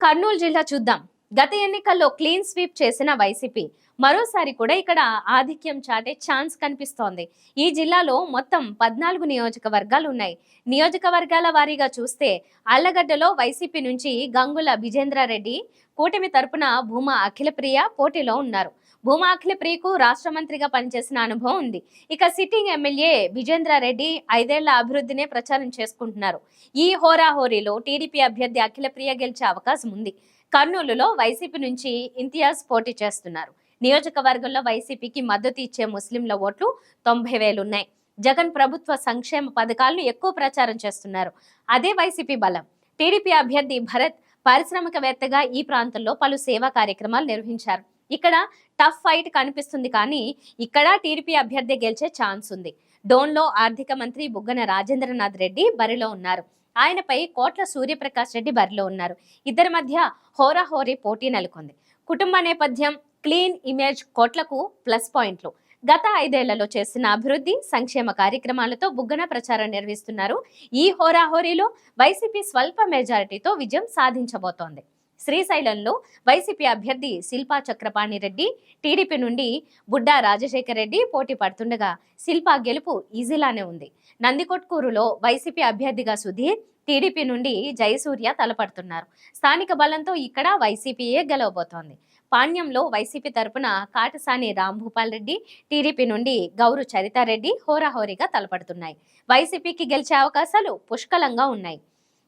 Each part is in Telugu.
కర్నూలు జిల్లా చూద్దాం. గత ఎన్నికల్లో క్లీన్ స్వీప్ చేసిన వైసీపీ మరోసారి కూడా ఇక్కడ ఆధిక్యం చాటే ఛాన్స్ కనిపిస్తోంది. ఈ జిల్లాలో మొత్తం 14 నియోజకవర్గాలు ఉన్నాయి. నియోజకవర్గాల వారీగా చూస్తే అల్లగడ్డలో వైసీపీ నుంచి గంగుల విజేంద్రారెడ్డి, కూటమి తరపున భూమా అఖిలప్రియ పోటీలో ఉన్నారు. భూమా అఖిలప్రియకు రాష్ట్ర మంత్రిగా పనిచేసిన అనుభవం ఉంది. ఇక సిట్టింగ్ ఎమ్మెల్యే విజేంద్రారెడ్డి 5 ఏళ్ల అభివృద్ధినే ప్రచారం చేసుకుంటున్నారు. ఈ హోరాహోరీలో టీడీపీ అభ్యర్థి అఖిలప్రియ గెలిచే అవకాశం ఉంది. కర్నూలులో వైసీపీ నుంచి ఇంతియాజ్ పోటీ చేస్తున్నారు. నియోజకవర్గంలో వైసీపీకి మద్దతు ఇచ్చే ముస్లింల ఓట్లు 90,000 ఉన్నాయి. జగన్ ప్రభుత్వ సంక్షేమ పథకాలను ఎక్కువ ప్రచారం చేస్తున్నారు. అదే వైసీపీ బలం. టీడీపీ అభ్యర్థి భరత్ పారిశ్రామికవేత్తగా ఈ ప్రాంతంలో పలు సేవా కార్యక్రమాలు నిర్వహించారు. ఇక్కడ టఫ్ ఫైట్ కనిపిస్తుంది, కానీ ఇక్కడ టీడీపీ అభ్యర్థి గెలిచే ఛాన్స్ ఉంది. డోన్లో ఆర్థిక మంత్రి బుగ్గన రాజేంద్రనాథ్ రెడ్డి బరిలో ఉన్నారు. ఆయనపై కోట్ల సూర్యప్రకాష్ రెడ్డి బరిలో ఉన్నారు. ఇద్దరి మధ్య హోరాహోరీ పోటీ నెలకొంది. కుటుంబ నేపథ్యం, క్లీన్ ఇమేజ్ కోట్లకు ప్లస్ పాయింట్లు. గత 5 ఏళ్లలో చేసిన అభివృద్ధి సంక్షేమ కార్యక్రమాలతో బుగ్గన ప్రచారం నిర్వహిస్తున్నారు. ఈ హోరాహోరీలో వైసీపీ స్వల్ప మెజారిటీతో విజయం సాధించబోతోంది. శ్రీశైలంలో వైసీపీ అభ్యర్థి శిల్పా చక్రపాణి రెడ్డి, టీడీపీ నుండి బుడ్డా రాజశేఖర్ రెడ్డి పోటీ పడుతుండగా శిల్పా గెలుపు ఈజీలానే ఉంది. నందికొట్కూరులో వైసీపీ అభ్యర్థిగా సుధీర్, టీడీపీ నుండి జయసూర్య తలపడుతున్నారు. స్థానిక బలంతో ఇక్కడ వైసీపీయే గెలవబోతోంది. పాణ్యంలో వైసీపీ తరపున కాటసాని రాంభూపాల్ రెడ్డి, టీడీపీ నుండి గౌరు చరితారెడ్డి హోరాహోరీగా తలపడుతున్నాయి. వైసీపీకి గెలిచే అవకాశాలు పుష్కలంగా ఉన్నాయి.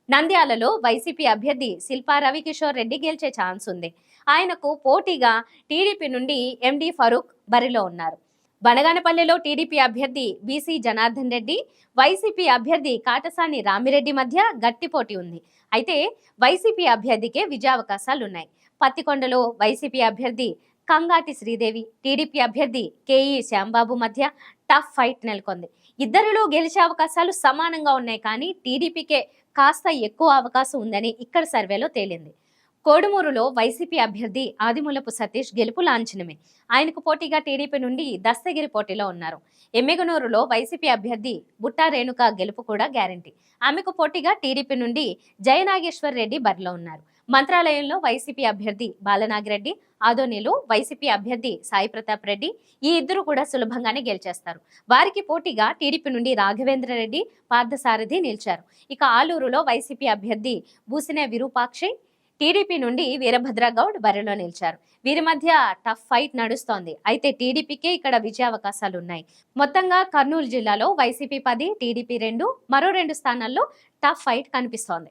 నంద్యాలలో వైసీపీ అభ్యర్థి శిల్పా రవికిషోర్ రెడ్డి గెలిచే ఛాన్స్ ఉంది. ఆయనకు పోటీగా టీడీపీ నుండి ఎండి ఫరూక్ బరిలో ఉన్నారు. బనగానపల్లిలో టీడీపీ అభ్యర్థి బీసీ జనార్దన్ రెడ్డి, వైసీపీ అభ్యర్థి కాటసాని రామిరెడ్డి మధ్య గట్టి పోటీ ఉంది. అయితే వైసీపీ అభ్యర్థికే విజయావకాశాలున్నాయి. పత్తికొండలో వైసీపీ అభ్యర్థి కంగాటి శ్రీదేవి, టీడీపీ అభ్యర్థి కేఈ శ్యాంబాబు మధ్య టఫ్ ఫైట్ నెలకొంది. ఇద్దరిలో గెలిచే అవకాశాలు సమానంగా ఉన్నాయి, కానీ టీడీపీకే కాస్త ఎక్కువ అవకాశం ఉందని ఇక్కడ సర్వేలో తేలింది. కోడుమూరులో వైసీపీ అభ్యర్థి ఆదిమూలపు సతీష్ గెలుపు లాంఛనమే. ఆయనకు పోటీగా టీడీపీ నుండి దస్తగిరి పోటీలో ఉన్నారు. ఎమ్మిగనూరులో వైసీపీ అభ్యర్థి బుట్టా రేణుక గెలుపు కూడా గ్యారంటీ. ఆమెకు పోటీగా టీడీపీ నుండి జయనాగేశ్వర్ రెడ్డి బరిలో ఉన్నారు. మంత్రాలయంలో వైసీపీ అభ్యర్థి బాలనాగిరెడ్డి, ఆదోనిలో వైసీపీ అభ్యర్థి సాయి ప్రతాప్ రెడ్డి, ఈ ఇద్దరు కూడా సులభంగానే గెలిచేస్తారు. వారికి పోటీగా టీడీపీ నుండి రాఘవేంద్ర రెడ్డి, పార్థసారథి నిలిచారు. ఇక ఆలూరులో వైసీపీ అభ్యర్థి బూసినే విరూపాక్షి, టీడీపీ నుండి వీరభద్రగౌడ్ బరిలో నిలిచారు. వీరి మధ్య టఫ్ ఫైట్ నడుస్తోంది. అయితే టీడీపీకే ఇక్కడ విజయావకాశాలు ఉన్నాయి. మొత్తంగా కర్నూలు జిల్లాలో వైసీపీ 10, టీడీపీ 2, మరో 2 స్థానాల్లో టఫ్ ఫైట్ కనిపిస్తోంది.